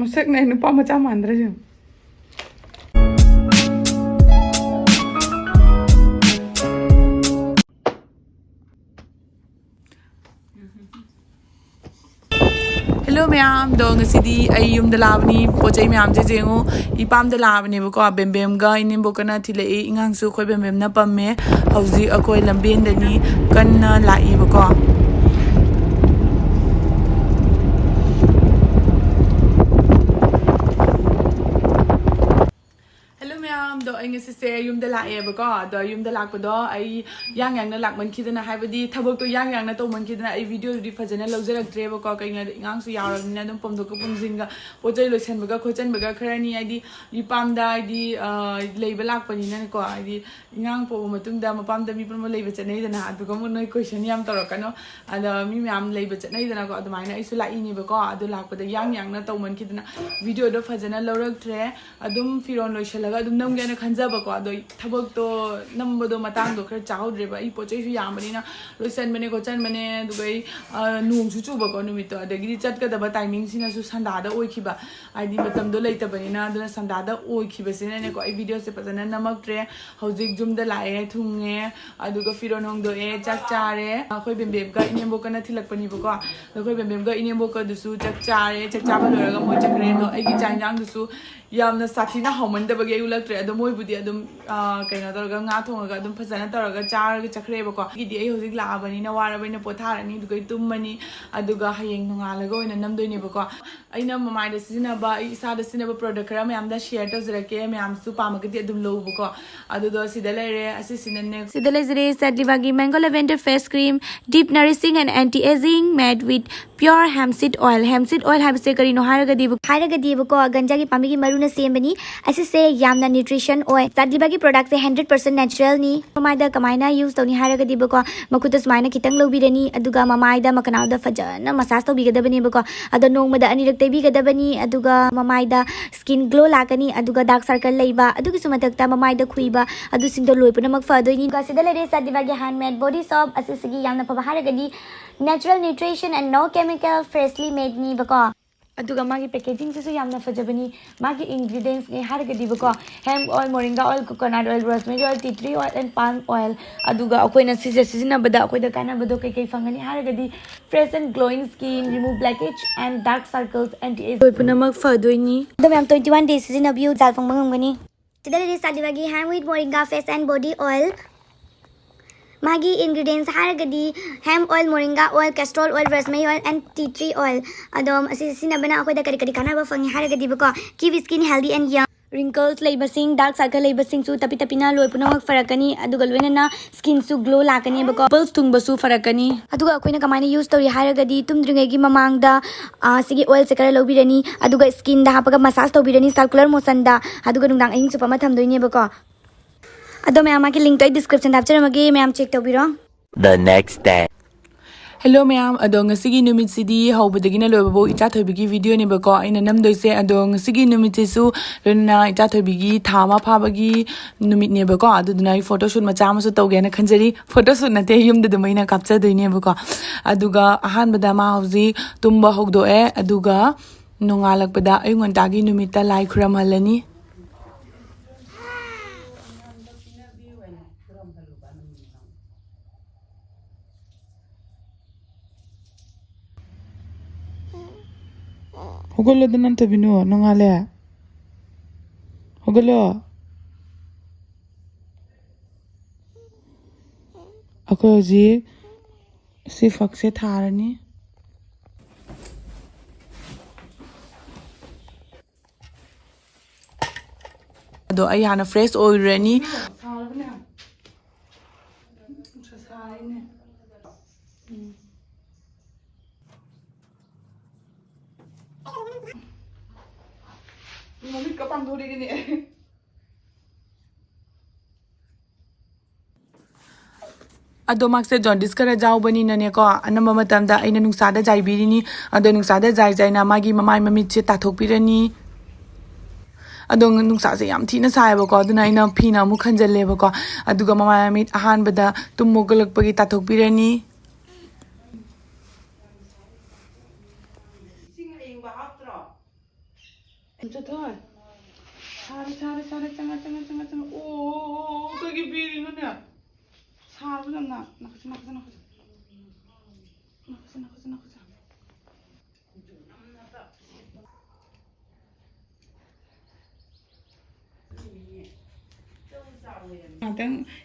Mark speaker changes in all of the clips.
Speaker 1: Masaknya nupa macam mandra je. Hello ma'am, dong ngasi ayum dalab ni pocai ma'am je jengo ipam dalab ni bako bem ga inin boko na thile ingang su khoi bem na pamme hauji akoi lamben dani kan lai bako do ai ngasi se yum da la e ba ko do yum da la ko do ai yang na lak man ki na haibadi thabok to yang na to man ki na ai video ri phajana lawjarak tre ba ko kai na ngang su yaw na dum pom do ko pum jing ga pojai lo sen ba ga khochan ba ga kharani ai di ipam da ai di leiba lak pani na ko ai di ngang po matung da mapam da mi pon mo leiba chanai da na adu ko mo noi question yam tor ka no ada mi myam leiba chanai da na ko adu mai na ai su la i ni ba ko adu lak pa da yang na to man ki na video do phajana lawrak tre adum firon lo shalaga adum nam ga खंजब को अदो थबक तो नंबदो मतंग दो खर चाउद्रेबा ई पोचै सु यामबनिना लोइसन बने कोचन बने दुगै नुम सु चुबा को नुमितो अदगिरि चटकदबा टाइमिंग सिना सु संदादा ओइखिबा आइदि मतम दो लेतबनिना अदुना संदादा ओइखिबा सिने को ई वीडियो से पजना नमक ट्रे हौजिक जुम द लाए थुंगे अदुगा फिरोन होंग दो ए चक चारे अखोय बेमबेब का इनेमबो कना थिलकपनि बको अखोय बेमबेब का इनेमबो का दुसु चक चारे चक चाबा लोरगा मोय चक्रे दो आइगि चाइनांग दुसु यामना साथीना हौमनदबगे उलक्त्रे अदो मोय बुदि अदुम canoe तौरगा nga thonga adum phajana taraga charga chakreba ko gidi ai hojik laabani na warabani potharani dugai tummani aduga hayeng nungalaga oina namdoine bako aina mamai da sina ba isa da sina ba product kara mayam da share to zrake mayam su pamagadi adum lo bako adu do sida lere asi sinane
Speaker 2: sida lere sadly bagi mango lavender face cream deep nourishing and anti-aging made with pure hemp seed oil habse kari no haraga di bako ganja ki pami ki maruna sembani asi se yamna nutrition oil sadly bagi product se 100% natural ni mamaida kamaina use toni haraga di bako makuta smaina kitang lobirani aduga mamaida makanauda fajana massage to bigadabani bako ado nongmada anirak te bigadabani aduga mamaida skin glow lakani aduga dark circle leiba adugi sumatakta mamaida khuiba adu singdo loipuna mak fadoi ni gasida lere sadly bagi handmade body soap asisigi yamna paba haraga di natural nutrition and no chemical freshly made ni bako aduga magi packaging se yamna fajabani magi ingredients ne haragadi bako hemp oil moringa oil coconut oil rosemary oil tea tree oil and palm oil aduga akoina sijina bada akoida kana bado kai fangani haragadi fresh and glowing skin remove blackheads and dark circles anti-age oipunamak fadoini the ma'am 21 days sijina view dal fang mangani today is sadibagi hemp with moringa face and body oil Magi ingredients haragadi hemp oil, moringa oil, castor oil, rosemary oil, and tea tree oil. Adom sinabana ako da kari kana ba fangi haragadi bako keep skin healthy and young. Wrinkles laibasing dark circle laibasing su tapi na loi punamak farakani aduga loina na skin su glow lakani bako pimples tungbasu farakani aduga akoina kamaina use tori haragadi tumdringai gi mamangda sigi oil se kara lobirani aduga skin da hapaga massage tobirani circular motion da aduga nungdang ahing su pama thamdoine bako ado मैं आमा की link तो description दाप चरमगे मैं आम check तौबिरो
Speaker 3: The next day.
Speaker 1: Hello ma'am, adong ngasi numit sidi haubadagi na loibabo icha thoibigi video ni bako aina namdoise adong ngasi numit su rena icha thoibigi thama phabagi numit ne bako aduduna photoshoot macha ma su tawge na khanjari photoshoot na te yum da dumaina capture doine bako aduga ahan bada ma hauji tumba hogdo e aduga nongalak bada ayungan tagi numit ta lai khuram halani Hogolo danan tabino nongale hogolo ako ji si fakse tharani ado ay hana fresh oil rani ado makse jaundice kara jaw bani nane ko anamba matamda aina nungsada jai birini ado nungsada jai na magi mamai mamit che tathok pirani ado nungsa se yam thina sai ba ko aduna aina phina mu khanjalle ba ko aduga mamai mamit ahan bada tummo galak pagi tathok pirani Macha Thoi. Chare changa. Oh, kagi biri no ne. Chare bukan nak. Nakasa.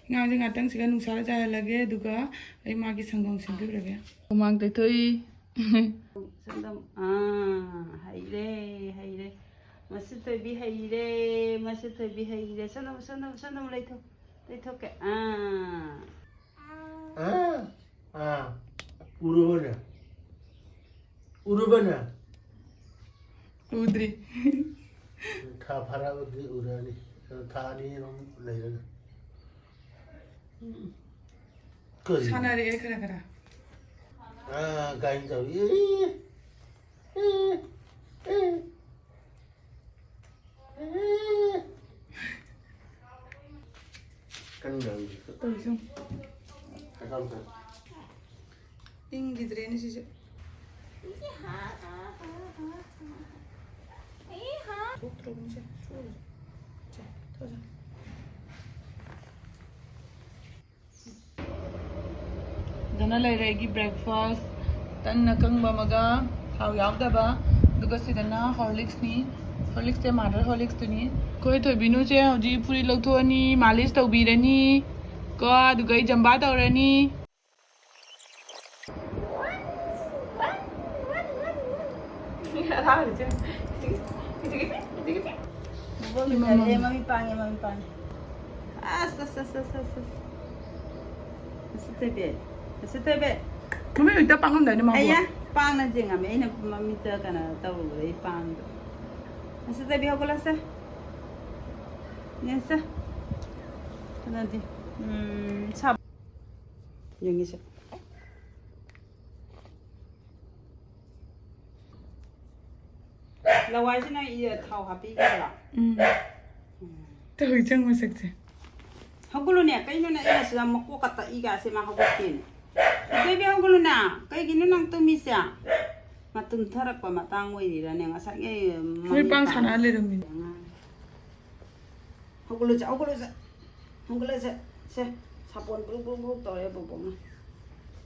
Speaker 1: Ngatang sih kan nusara cahaya lagi, duga, magi sanggong sendiri lagi. Omang tetoi.
Speaker 3: Sandam hayre Macha Thoibi hayre sandam leito ke
Speaker 4: urubana
Speaker 1: Udri.
Speaker 4: tha phara udri urani tha ni rom leira kari
Speaker 1: Sana re kara.
Speaker 4: gain chau kan gang
Speaker 1: Tuh,
Speaker 4: Akanksha
Speaker 1: ting di drain sih. Dana leiregi breakfast tan nakang bamaga how yaudaba duga sidana horlicks te mother horlicks tuni koi to binu che hoji puri lokthoni malish tawbirani ko duga jamba tawrani
Speaker 3: mami pang Macha Thoibi
Speaker 1: Mami ita pangam dai ma
Speaker 3: ayah pang na jeng ame ina mami ta kana tahu deh pang Macha Thoibi hogola sa nesa nanti sab yang isa lawai sih na iya tahu happy gala
Speaker 1: to jang masak che
Speaker 3: hagulu ne kai no na ina sa mako kata iga se ma hagotin Thoibi hagulu na kai ginu nang tumisa matum tharak pa matang wei ra ne ngasa nge
Speaker 1: Mami pang sana le rumi
Speaker 3: hagulu sa se sabon bru to ya bobong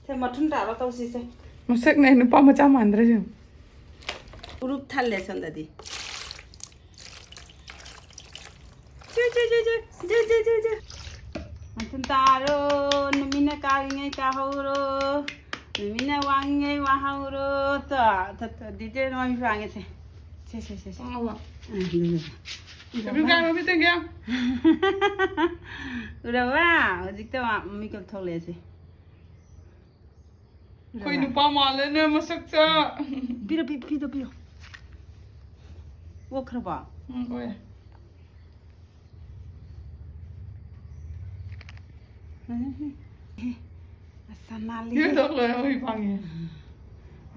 Speaker 3: se mathun ta ra tau si se
Speaker 1: masak nai nu pa macha mandra je
Speaker 3: urup thalle sandadi je mathun taro numina ka ngai ka hauro numina wangai wa hauro ta dite mami pange se
Speaker 1: awa tapi kan mami tengya
Speaker 3: udah wah hojik ta mami ko thole se
Speaker 1: koi nu pa male ne masak cha
Speaker 3: piro wo khraba
Speaker 1: koi
Speaker 3: asanali
Speaker 1: ye to le oi pangi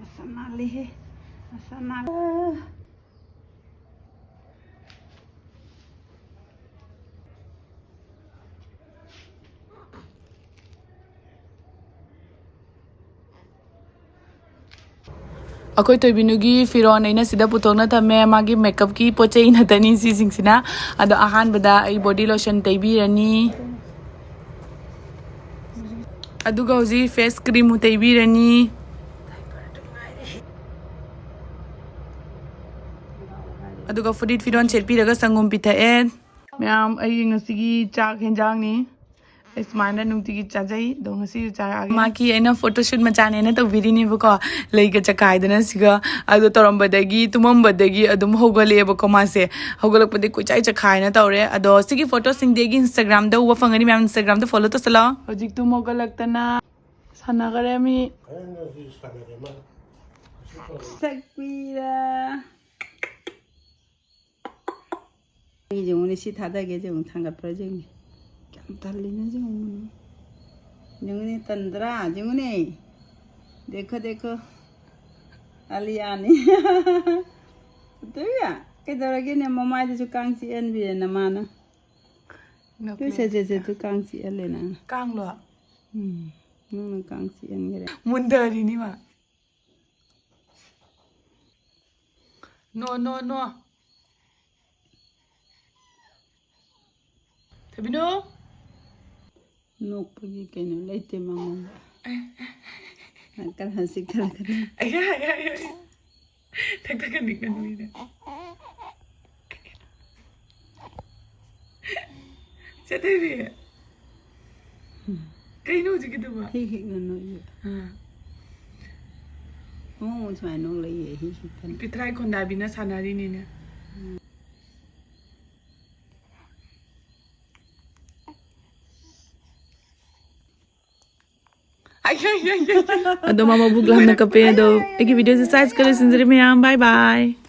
Speaker 3: asanali
Speaker 1: अखोई तोबिनुगी फिरोन अइना सिदा पुतोना थमे मागी makeup की पोचै नतनी सिसिंगसिना अदो अहानबदा आई body lotion तैबीरनी अदुगा हुजी फेस क्रीम तैबीरनी अदुगा फुडिट फिरोन सेटपीरगा संगुम पिथाए मैम आई ngasiगी चाक हेंजांगनी इसमाना नुंगतिगी चाजै दो ngasi चाग माकी एना फोटोशूट मचाने ना तौबिरिनीबको लैगा चकाइदना सिगा अदो तोरमबदगी तुममबदगी अदुम होगलेबको मासे होगलकपदि कुचाइ चखाइना तौरे अदो सिगी फोटो सिंगदेगी इंस्टाग्राम दा उवा फंगनी मैम इंस्टाग्राम दा फॉलो तसला होजिक तुम होगलकतना सनागरेमी
Speaker 3: sakpira jeng si thada ge jeng thanggapra jeng kam talina jeng ni tandra jeng ni देखो aliani tuh ya kita lagi nih mama itu tukang sian bi na mana tuh saja tukang sian lena
Speaker 1: kang lo
Speaker 3: kang sian gere
Speaker 1: mundari ni ma no Thoibi no
Speaker 3: ꯅꯣꯛꯄꯒꯤ ꯀꯩꯅꯣ ꯂꯩꯇꯦ ꯃꯉꯣꯟꯗ ꯅꯥꯀꯜ ꯍꯟꯁꯤ ꯈꯔ ꯈꯔ
Speaker 1: ay Tagtagan ka nuwi Siya Thoibi Kayo no sige to ba
Speaker 3: ฮิฮิกนอยโอ้สมัยน้องเลยฮิฮิกัน
Speaker 1: Pitry kon dabi na sana rin niya Ay Ado mama buglang na kape do. Eki video sa size ko sinziri mayam. Bye bye.